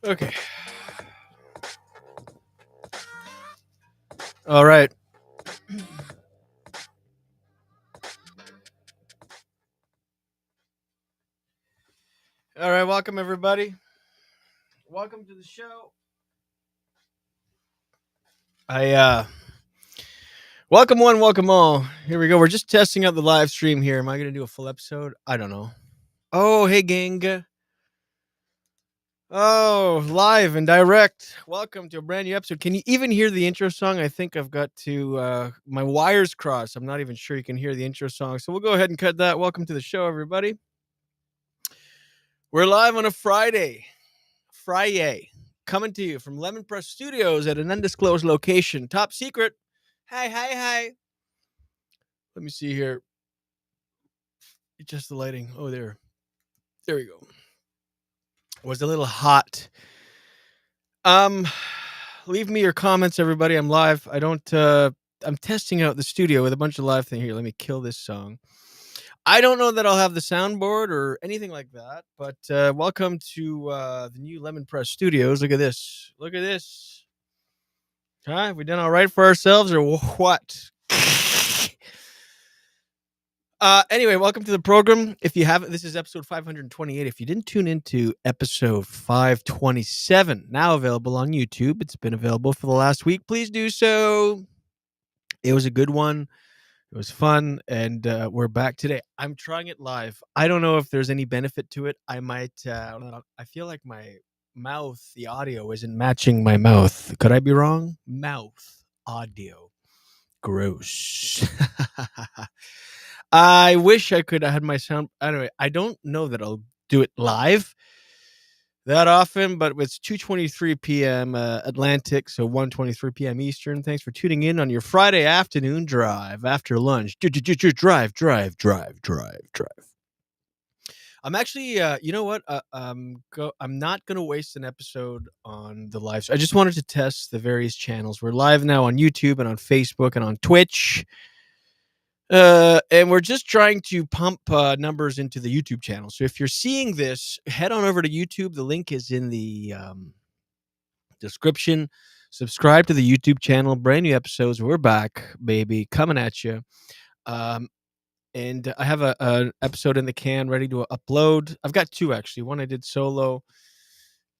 Okay. All right. All right. Welcome, everybody. Welcome to the show. I welcome one, welcome all. Here we go. We're just testing out the live stream here. Am I going to do a full episode? I don't know. Oh, hey, gang. Oh, live and direct. Welcome to a brand new episode. Can you even hear the intro song? I think I've got to my wires crossed. I'm not even sure you can hear the intro song. So we'll go ahead and cut that. Welcome to the show, everybody. We're live on a Friday. Coming to you from Lemon Press Studios at an undisclosed location. Top secret. Hi. Let me see here. Just the lighting. Oh, there. There we go. It was a little hot. Um, leave me your comments, everybody. I'm live. I'm testing out the studio with a bunch of live thing here. Let me kill this song. I don't know that I'll have the soundboard or anything like that, but welcome to the new Lemon Press Studios. Look at this. Look at this. Huh? Have we done all right for ourselves or what? Anyway, welcome to the program. If you haven't, this is episode 528. If you didn't tune into episode 527, now available on YouTube, it's been available for the last week. Please do so. It was a good one. It was fun, and we're back today. I'm trying it live. I don't know if there's any benefit to it. I might. I feel like my mouth, the audio, isn't matching my mouth. Could I be wrong? Mouth audio. Gross. I wish I could have had my sound. Anyway, I don't know that I'll do it live that often, but it's 2:23 p.m. Atlantic, so 1:23 p.m. Eastern. Thanks for tuning in on your Friday afternoon drive after lunch. Drive. I'm actually, you know what? I'm not gonna waste an episode on the live. I just wanted to test the various channels. We're live now on YouTube and on Facebook and on Twitch. And we're just trying to pump numbers into the YouTube channel. So if you're seeing this, head on over to YouTube. The link is in the description. Subscribe to the YouTube channel. Brand new episodes. We're back, baby, coming at you. And I have an episode in the can ready to upload. I've got two actually. One I did solo,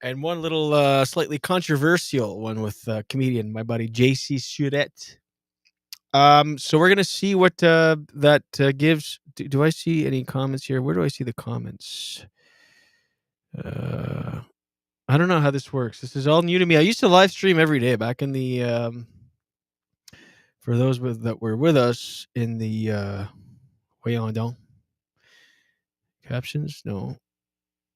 and one little slightly controversial one with comedian my buddy JC Surette. So we're gonna see what that gives. Do I see any comments here? Where do I see the comments? Uh, I don't know how this works. This is all new to me. I used to live stream every day back in the for those that were with us in the voyons donc. Captions? No.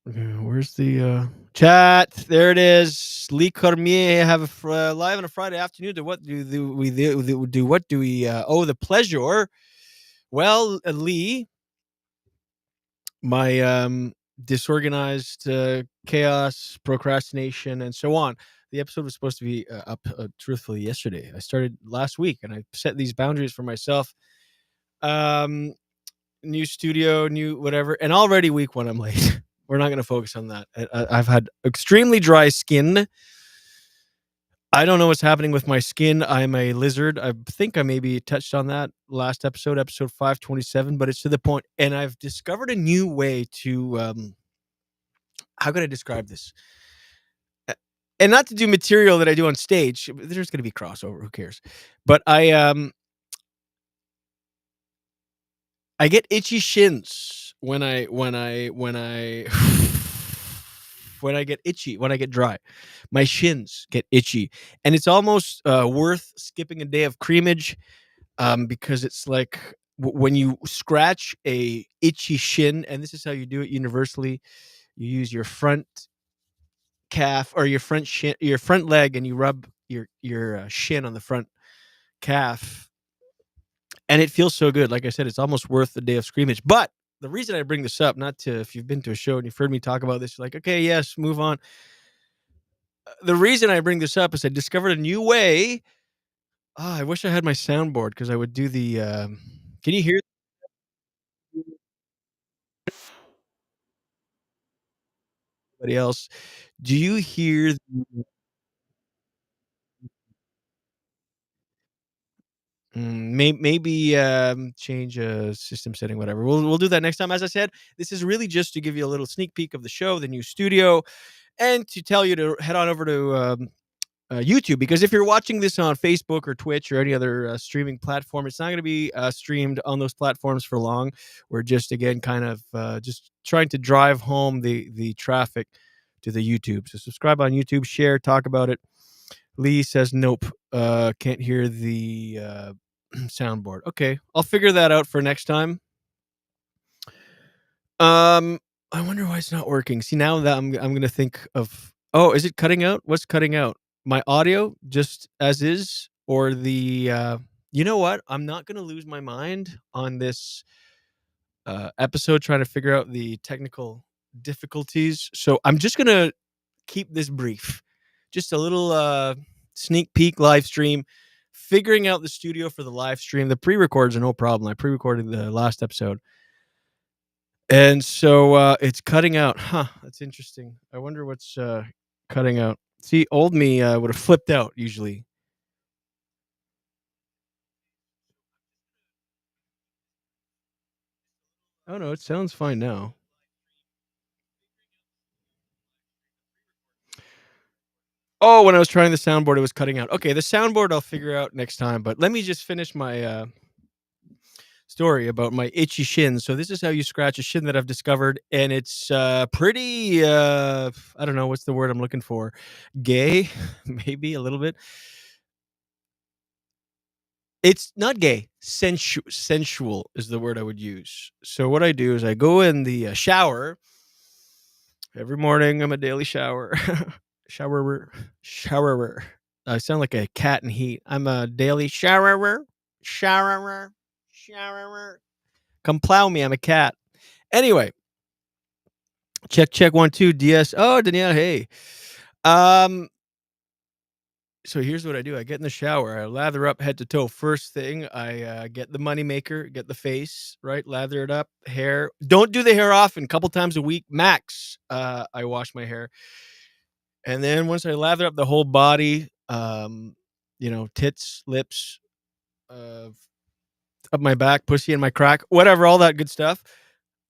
Where's the chat? There it is. Lee Cormier have live on a Friday afternoon. What do we do? What do we owe the pleasure? Well, Lee, my disorganized chaos, procrastination, and so on. The episode was supposed to be up truthfully yesterday. I started last week, and I set these boundaries for myself. New studio, new whatever, and already week one I'm late. We're not going to focus on that. I've had extremely dry skin. I don't know what's happening with my skin. I'm a lizard. I think I maybe touched on that last episode 527, but it's to the point. And I've discovered a new way to, how can I describe this? And not to do material that I do on stage. There's going to be crossover. Who cares? But I get itchy shins when I when I get itchy, when I get dry. My shins get itchy, and it's almost worth skipping a day of creamage because it's like when you scratch a itchy shin, and this is how you do it universally. You use your front calf or your front leg, and you rub your shin on the front calf, and it feels so good. Like I said, it's almost worth the day of screamage. But the reason I bring this up, not to, if you've been to a show and you've heard me talk about this, you're like, okay, yes, move on. The reason I bring this up is I discovered a new way. I wish I had my soundboard because I would do the. Can you hear? anybody else. Do you hear maybe, change a system setting, whatever. We'll do that next time. As I said, this is really just to give you a little sneak peek of the show, the new studio, and to tell you to head on over to, YouTube, because if you're watching this on Facebook or Twitch or any other, streaming platform, it's not gonna be, streamed on those platforms for long. We're just, again, kind of, just trying to drive home the traffic to the YouTube. So subscribe on YouTube, share, talk about it. Lee says, "Nope, can't hear the, soundboard." Okay, I'll figure that out for next time. Um, I wonder why it's not working. See, now that I'm gonna think of oh, is it cutting out? What's cutting out? My audio just as is, or the, you know what? I'm not gonna lose my mind on this, episode trying to figure out the technical difficulties, so I'm just gonna keep this brief. Just a little, sneak peek live stream, figuring out the studio for the live stream. The pre-records are no problem. I pre-recorded the last episode. And so, it's cutting out. Huh, that's interesting. I wonder what's, cutting out. See, old me, would have flipped out usually. Oh, no, it sounds fine now. Oh, when I was trying the soundboard, it was cutting out. Okay, the soundboard I'll figure out next time, but let me just finish my, story about my itchy shin. So this is how you scratch a shin that I've discovered, and it's, pretty, I don't know, what's the word I'm looking for? Gay? Maybe a little bit. It's not gay. Sensual is the word I would use. So what I do is I go in the, shower every morning. I'm a daily showerer, showerer. I sound like a cat in heat. I'm a daily showerer, showerer. Come plow me. I'm a cat. Anyway, check, check, 1, 2, DS. Oh, Danielle, hey. Um, so here's what I do. I get in the shower. I lather up head to toe. First thing, I, get the money maker, get the face, right? Lather it up. Hair. Don't do the hair often. Couple times a week max. I wash my hair, and then once I lather up the whole body, tits, lips, uh, up my back, pussy in my crack, whatever, all that good stuff.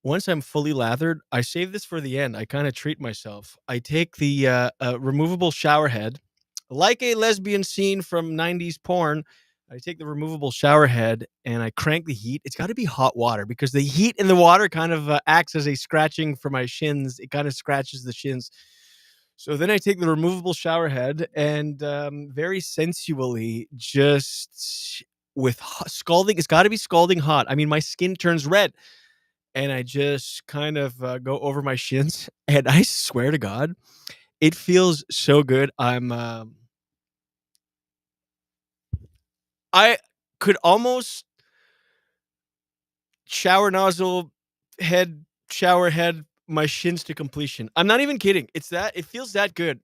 Once I'm fully lathered, I save this for the end. I kinda treat myself. I take the, removable shower head, like a lesbian scene from '90s porn. I take the removable shower head and I crank the heat. It's gotta be hot water because the heat in the water kind of, acts as a scratching for my shins. It kinda scratches the shins. So then I take the removable shower head and, very sensually, just with scalding, it's gotta be scalding hot. I mean, my skin turns red, and I just kind of, go over my shins, and I swear to God, it feels so good. I could almost shower nozzle head shower head my shins to completion. I'm not even kidding. It feels that good.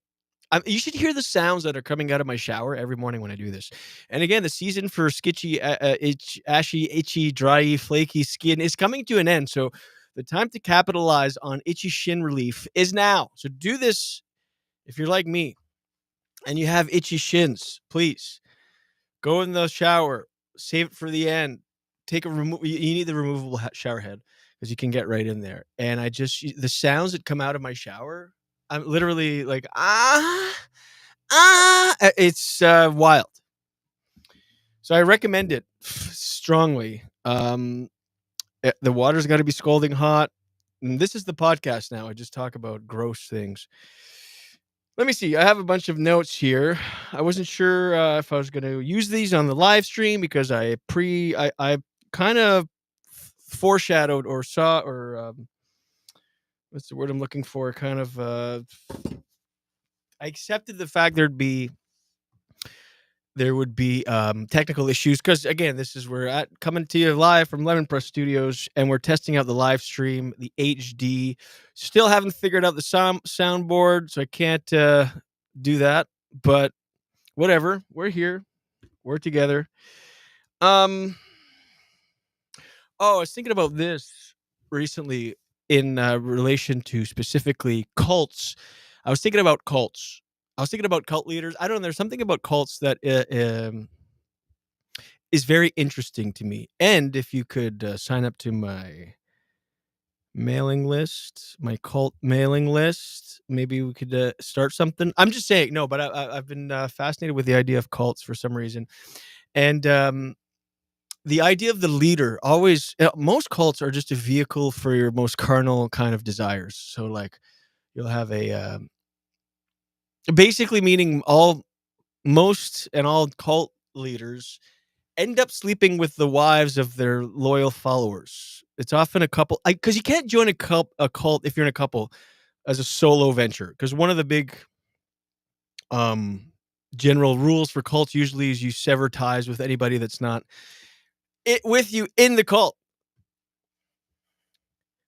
You should hear the sounds that are coming out of my shower every morning when I do this. And again, the season for skitchy, ashy, itchy, dry, flaky skin is coming to an end. So the time to capitalize on itchy shin relief is now. So do this if you're like me and you have itchy shins. Please go in the shower, save it for the end. Take a remove. You need the removable shower head because you can get right in there. And the sounds that come out of my shower. I'm literally like it's, wild. So I recommend it strongly. The water's gotta be scalding hot. And this is the podcast now. I just talk about gross things. Let me see. I have a bunch of notes here. I wasn't sure, if I was gonna use these on the live stream because I kind of foreshadowed or saw or, what's the word I'm looking for? Kind of, I accepted the fact there would be technical issues because again, this is we're at coming to you live from Lemon Press Studios, and we're testing out the live stream, the HD. Still haven't figured out the soundboard, so I can't do that. But whatever, we're here, we're together. Oh, I was thinking about this recently. in relation to specifically cults. I was thinking about cults. I was thinking about cult leaders. I don't know. There's something about cults that is very interesting to me. And if you could sign up to my mailing list, my cult mailing list, maybe we could start something. I'm just saying, no, but I've been fascinated with the idea of cults for some reason. And the idea of the leader always, most cults are just a vehicle for your most carnal kind of desires. So, like, you'll have basically meaning most and all cult leaders end up sleeping with the wives of their loyal followers. It's often a couple, because you can't join a cult if you're in a couple as a solo venture. Because one of the big um, general rules for cults usually is you sever ties with anybody that's not with you in the cult.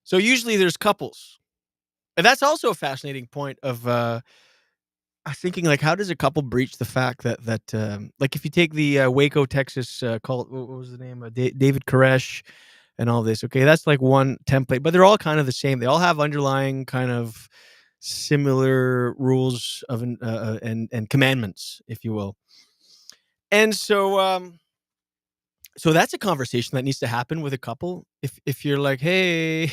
So usually there's couples, and that's also a fascinating point of I was thinking, like, how does a couple breach the fact that like, if you take the Waco, Texas cult, what was the name? David Koresh and all this. Okay, that's like one template, but they're all kind of the same. They all have underlying kind of similar rules of and commandments, if you will. And so that's a conversation that needs to happen with a couple. If you're like, hey,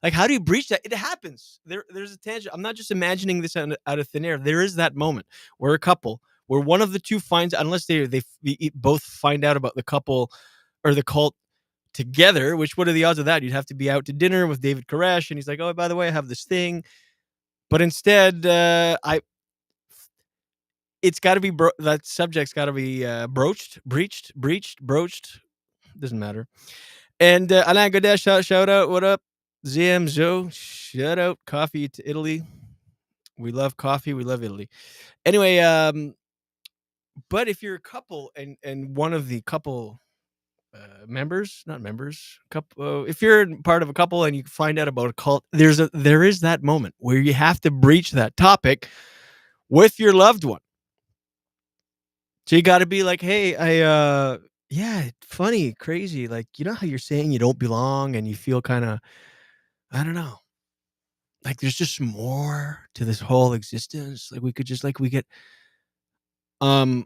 like, how do you breach that? It happens. There's a tangent. I'm not just imagining this out of thin air. There is that moment where a couple, where one of the two finds, unless they both find out about the couple or the cult together. Which, what are the odds of that? You'd have to be out to dinner with David Koresh, and he's like, oh, by the way, I have this thing. But instead, it's got to be that subject's got to be broached. Doesn't matter. And Alain Godet, shout out. What up? ZM Joe, shout out. Coffee to Italy. We love coffee. We love Italy. Anyway, but if you're a couple and one of the couple members, not members, couple, if you're part of a couple and you find out about a cult, there is that moment where you have to breach that topic with your loved one. So you got to be like, hey, yeah, funny, crazy. Like, you know how you're saying you don't belong and you feel kind of, I don't know, like there's just more to this whole existence. Like, we could just, like, we get, um,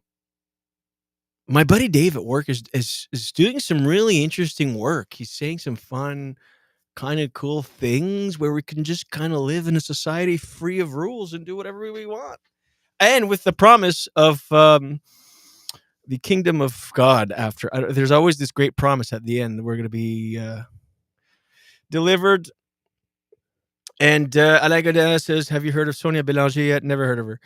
my buddy Dave at work is doing some really interesting work. He's saying some fun, kind of cool things where we can just kind of live in a society free of rules and do whatever we want. And with the promise of the kingdom of God after. There's always this great promise at the end that we're going to be delivered. And Alain Godet says, have you heard of Sonia Belanger yet? Never heard of her.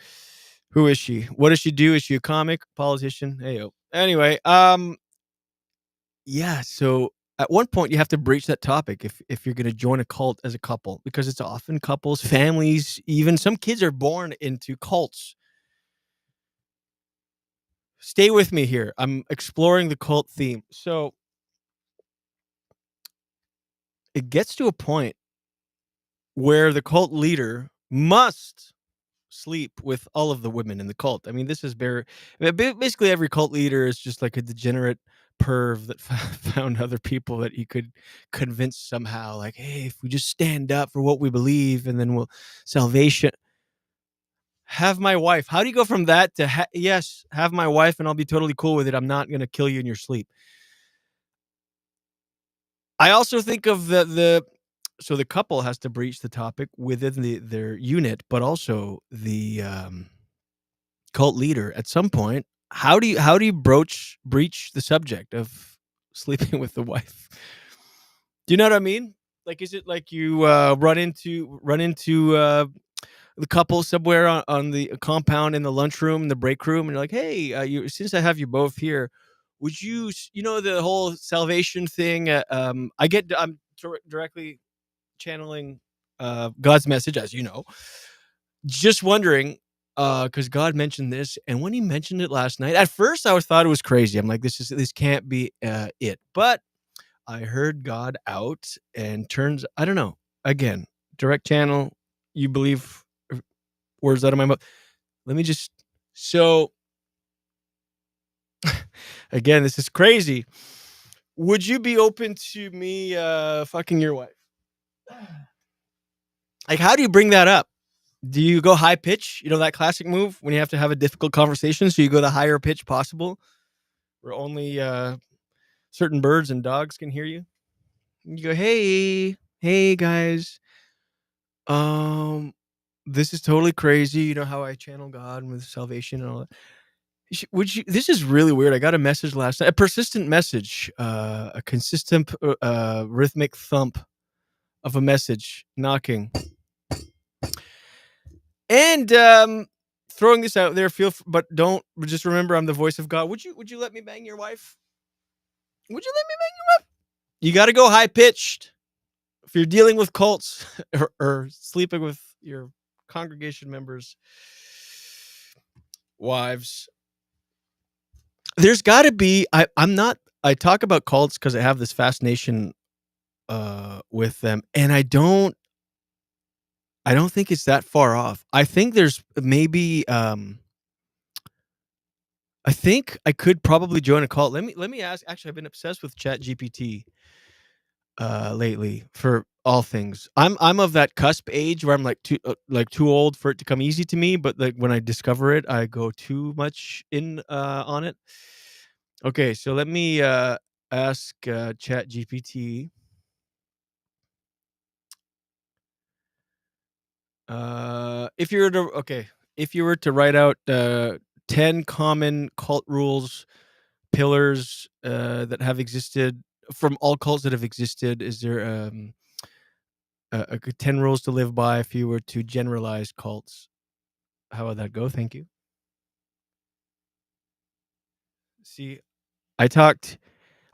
Who is she? What does she do? Is she a comic, politician? Hey, anyway, yeah. So at one point you have to breach that topic if you're going to join a cult as a couple, because it's often couples, families, even some kids are born into cults. Stay with me here. I'm exploring the cult theme. So it gets to a point where the cult leader must sleep with all of the women in the cult. I mean, this is basically every cult leader is just like a degenerate perv that found other people that he could convince somehow, like, hey, if we just stand up for what we believe, and then we'll salvation. Have my wife. How do you go from that to yes, have my wife and I'll be totally cool with it. I'm not going to kill you in your sleep. I also think of so the couple has to breach the topic within their unit, but also the cult leader at some point. How do you breach the subject of sleeping with the wife? Do you know what I mean? Like, is it like you run into the couple somewhere on the compound in the lunchroom, in the break room, and you're like, hey, since I have you both here, would you, the whole salvation thing? I'm directly channeling God's message, as you know. Just wondering, because God mentioned this, and when He mentioned it last night, at first I thought it was crazy. I'm like, this can't be it. But I heard God out, and I don't know. Again, direct channel. You believe words out of my mouth. Let me just. So again, this is crazy. Would you be open to me fucking your wife? Like, how do you bring that up? Do you go high pitch? You know that classic move when you have to have a difficult conversation, so you go the higher pitch possible, where only certain birds and dogs can hear you. You go, hey guys, um, this is totally crazy. You know how I channel God with salvation and all that. Would you? This is really weird. I got a message last night, a persistent message, a consistent rhythmic thump of a message knocking, and throwing this out there. But don't just remember, I'm the voice of God. Would you let me bang your wife? Would you let me bang your wife? You got to go high pitched if you're dealing with cults or sleeping with your congregation members' wives. There's got to be. I'm not. I talk about cults because I have this fascination with them, and I don't think it's that far off. I think there's maybe I think I could probably join a cult. Let me ask. Actually, I've been obsessed with Chat GPT lately for all things. I'm of that cusp age where I'm like too old for it to come easy to me, but like when I discover it, I go too much in on it. Okay, so let me ask Chat GPT. If you were to write out 10 common cult rules, pillars that have existed from all cults that have existed, is there a good 10 rules to live by if you were to generalize cults? How would that go? Thank you. See, I talked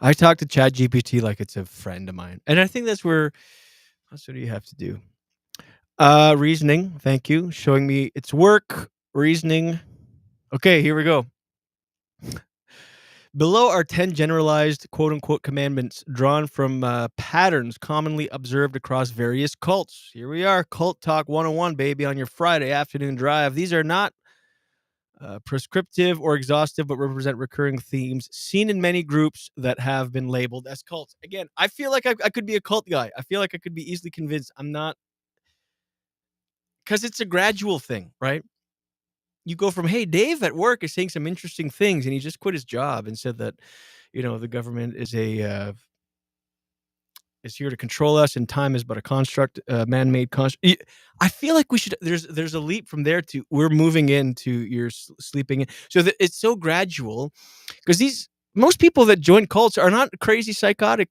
to Chat GPT like it's a friend of mine, and I think that's what do you have to do? Reasoning. Thank you. Showing me its work. Reasoning. Okay, here we go. Below are 10 generalized quote unquote commandments drawn from patterns commonly observed across various cults. Here we are, Cult Talk 101, baby, on your Friday afternoon drive. These are not prescriptive or exhaustive, but represent recurring themes seen in many groups that have been labeled as cults. Again, I feel like I could be a cult guy. I feel like I could be easily convinced. I'm not, because it's a gradual thing, right? You go from, hey, Dave at work is saying some interesting things, and he just quit his job and said that, the government is here to control us, and time is but a construct, man-made construct. I feel like we should. There's a leap from there to we're moving into your sleeping in. So that it's so gradual, because most people that join cults are not crazy psychotic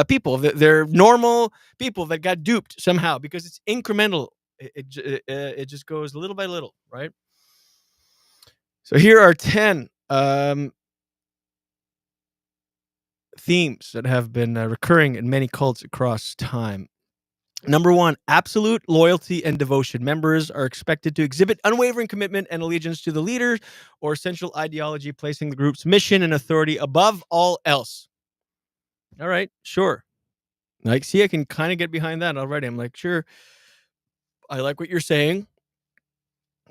people. They're normal people that got duped somehow because it's incremental. It just goes little by little, right? So here are 10 themes that have been recurring in many cults across time. Number 1, absolute loyalty and devotion. Members are expected to exhibit unwavering commitment and allegiance to the leader or central ideology, placing the group's mission and authority above all else. All right, sure. Like, see, I can kind of get behind that already. I'm like, sure, I like what you're saying.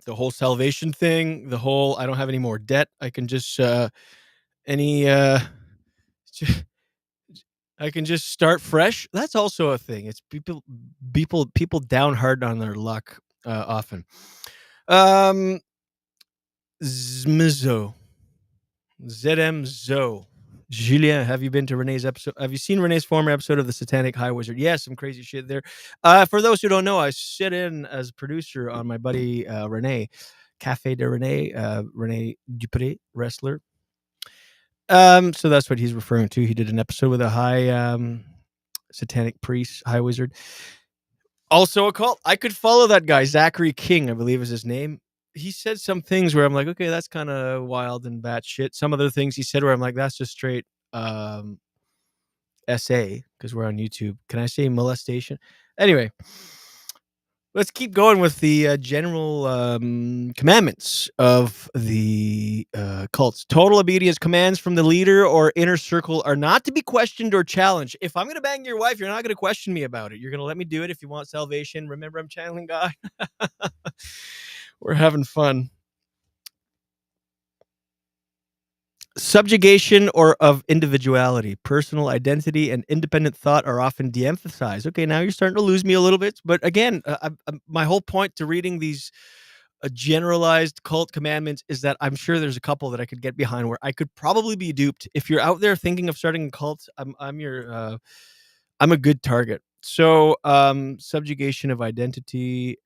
The whole salvation thing, the whole I don't have any more debt. I can just any I can just start fresh. That's also a thing. It's people down hard on their luck often. Um, Zmizo, ZM Julien, have you been to Renee's episode? Have you seen Renee's former episode of the Satanic High Wizard? Yes, some crazy shit there. For those who don't know, I sit in as producer on my buddy Renee, Cafe de Renee, Renee Dupré, wrestler. So that's what he's referring to. He did an episode with a high satanic priest, high wizard. Also a cult. I could follow that guy, Zachary King, I believe is his name. He said some things where I'm like, okay, that's kind of wild and batshit. Some other things he said where I'm like, that's just straight SA, because we're on YouTube. Can I say molestation? Anyway, let's keep going with the general commandments of the cults. Total obedience. Commands from the leader or inner circle are not to be questioned or challenged. If I'm going to bang your wife, you're not going to question me about it. You're going to let me do it if you want salvation. Remember, I'm channeling God. We're having fun. Subjugation or of individuality, personal identity, and independent thought are often de-emphasized. Okay, now you're starting to lose me a little bit, but again, my whole point to reading these generalized cult commandments is that I'm sure there's a couple that I could get behind where I could probably be duped. If you're out there thinking of starting a cult, I'm a good target. So, subjugation of identity.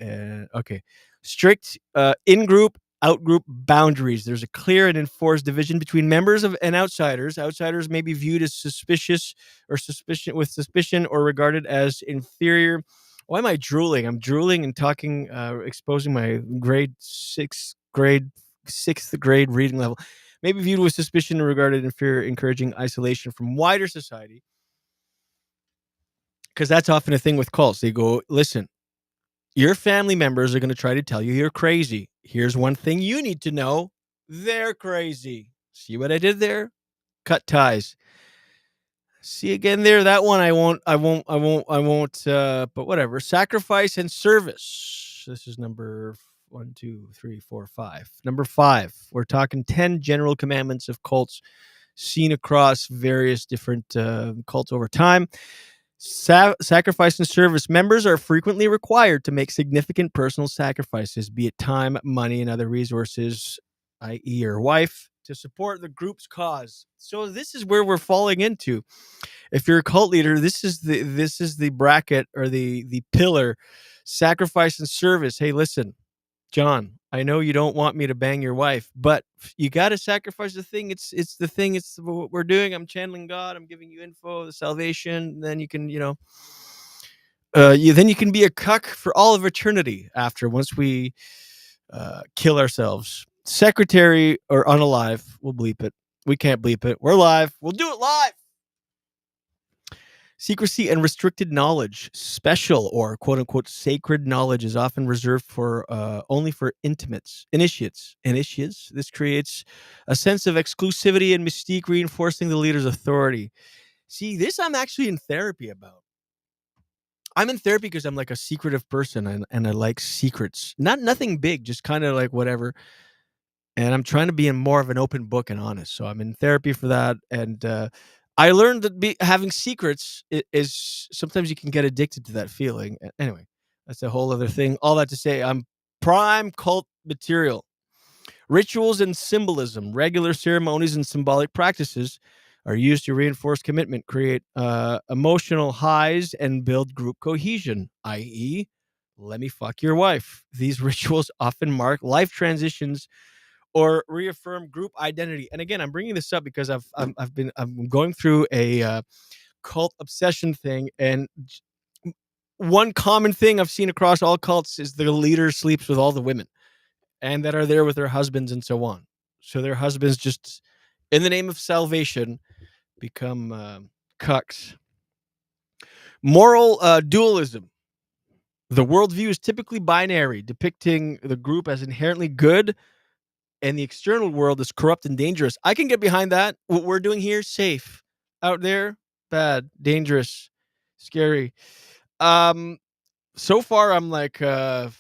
Okay. Strict in group, out group boundaries. There's a clear and enforced division between members of and outsiders. Outsiders may be viewed as suspicious or suspicion or regarded as inferior. Why am I drooling? I'm drooling and talking, exposing my sixth grade reading level. Maybe viewed with suspicion or regarded inferior, encouraging isolation from wider society, because that's often a thing with cults. They go, listen, your family members are going to try to tell you you're crazy. Here's one thing you need to know: they're crazy. See what I did there? Cut ties. See again there. That one I won't. But whatever. Sacrifice and service. This is number 1, 2, 3, 4, 5. Number 5. We're talking 10 general commandments of cults seen across various different cults over time. Sacrifice and service. Members are frequently required to make significant personal sacrifices, be it time, money, and other resources, i.e., your wife, to support the group's cause. So this is where we're falling into. If you're a cult leader, this is the bracket or the pillar: sacrifice and service. Hey, listen, John, I know you don't want me to bang your wife, but you got to sacrifice the thing. It's the thing. It's what we're doing. I'm channeling God. I'm giving you info, the salvation. Then you can, then you can be a cuck for all of eternity after, once we kill ourselves. Secretary or unalive, we'll bleep it. We can't bleep it. We're live. We'll do it live. Secrecy and restricted knowledge. Special or quote unquote sacred knowledge is often reserved for only for initiates. This creates a sense of exclusivity and mystique, reinforcing the leader's authority. See, this I'm actually in therapy about. I'm in therapy because I'm like a secretive person, and I like secrets. Nothing big, just kind of like whatever. And I'm trying to be more of an open book and honest. So I'm in therapy for that. And I learned that having secrets is sometimes you can get addicted to that feeling. Anyway, that's a whole other thing. All that to say, I'm prime cult material. Rituals and symbolism. Regular ceremonies and symbolic practices are used to reinforce commitment, create emotional highs, and build group cohesion, i.e., let me fuck your wife. These rituals often mark life transitions or reaffirm group identity. And again, I'm bringing this up because I'm going through a cult obsession thing, and one common thing I've seen across all cults is the leader sleeps with all the women, and that are there with their husbands and so on. So their husbands just, in the name of salvation, become cucks. Moral dualism. The worldview is typically binary, depicting the group as inherently good and the external world is corrupt and dangerous. I can get behind that. What we're doing here, safe. Out there, bad, dangerous, scary. So far I'm like 3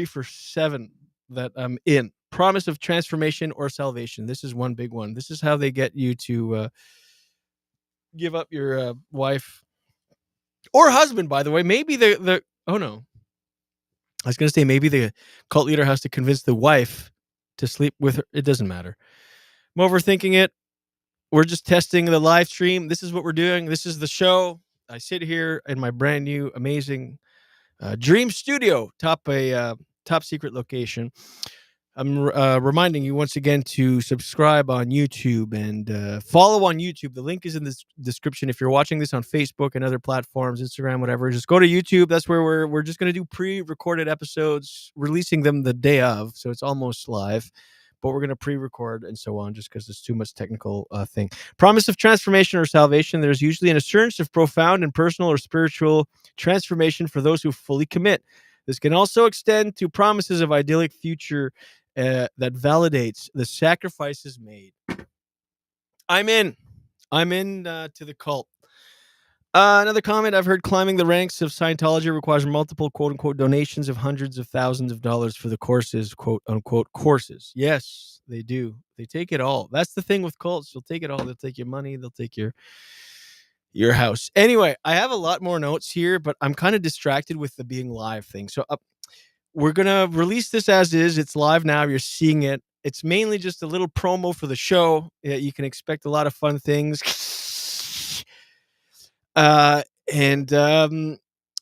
for 7 that I'm in. Promise of transformation or salvation. This is one big one. This is how they get you to give up your wife or husband, by the way. Maybe the oh no. I was going to say maybe the cult leader has to convince the wife to sleep with her. It doesn't matter. I'm overthinking it. We're just testing the live stream. This is what we're doing. This is the show. I sit here in my brand new, amazing dream studio, top secret location. I'm reminding you once again to subscribe on YouTube and follow on YouTube. The link is in the description. If you're watching this on Facebook and other platforms, Instagram, whatever, just go to YouTube. That's where we're just going to do pre-recorded episodes, releasing them the day of, so it's almost live. But we're going to pre-record and so on, just because there's too much technical thing. Promise of transformation or salvation. There's usually an assurance of profound and personal or spiritual transformation for those who fully commit. This can also extend to promises of idyllic future that validates the sacrifices made. I'm in to the cult. Another comment. I've heard climbing the ranks of Scientology requires multiple quote unquote donations of hundreds of thousands of dollars for the courses, quote unquote courses. Yes, they do. They take it all. That's the thing with cults. They'll take it all. They'll take your money. They'll take your house. Anyway, I have a lot more notes here, but I'm kind of distracted with the being live thing. So we're gonna release this as is. It's live now. You're seeing it. It's mainly just a little promo for the show. Yeah, you can expect a lot of fun things. And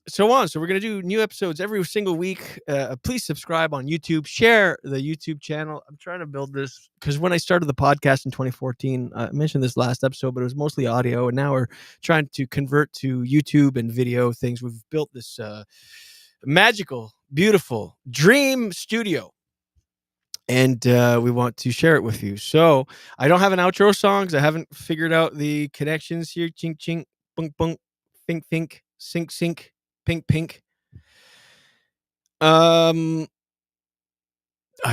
so on. So we're gonna do new episodes every single week. Please subscribe on YouTube. Share the YouTube channel. I'm trying to build this because when I started the podcast in 2014, I mentioned this last episode, but it was mostly audio, and now we're trying to convert to YouTube and video things. We've built this magical, beautiful dream studio, and we want to share it with you. So I don't have an outro song because I haven't figured out the connections here. Chink chink, bunk bunk, fink fink, sink sink, pink pink. I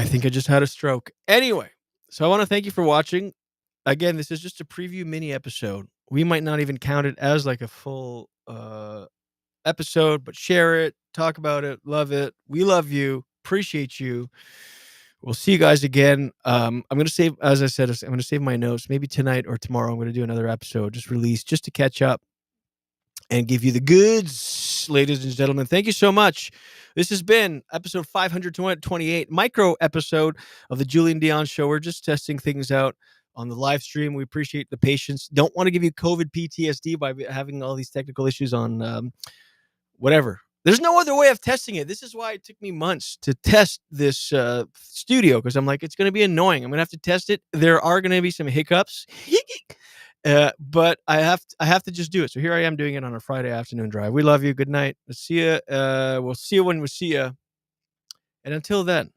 think I just had a stroke. Anyway, so I want to thank you for watching. Again, this is just a preview mini episode. We might not even count it as like a full episode, but share it, talk about it, love it. We love you, appreciate you. We'll see you guys again. I'm gonna save, as I said, I'm gonna save my notes. Maybe tonight or tomorrow, I'm gonna do another episode, just release, just to catch up and give you the goods, ladies and gentlemen. Thank you so much. This has been episode 528, micro episode of the Julien Dionne Show. We're just testing things out on the live stream. We appreciate the patience. Don't want to give you COVID PTSD by having all these technical issues on whatever. There's no other way of testing it. This is why it took me months to test this studio, because I'm like, it's going to be annoying. I'm going to have to test it. There are going to be some hiccups, but I have to just do it. So here I am doing it on a Friday afternoon drive. We love you. Good night. See you. We'll see you when we see you. And until then,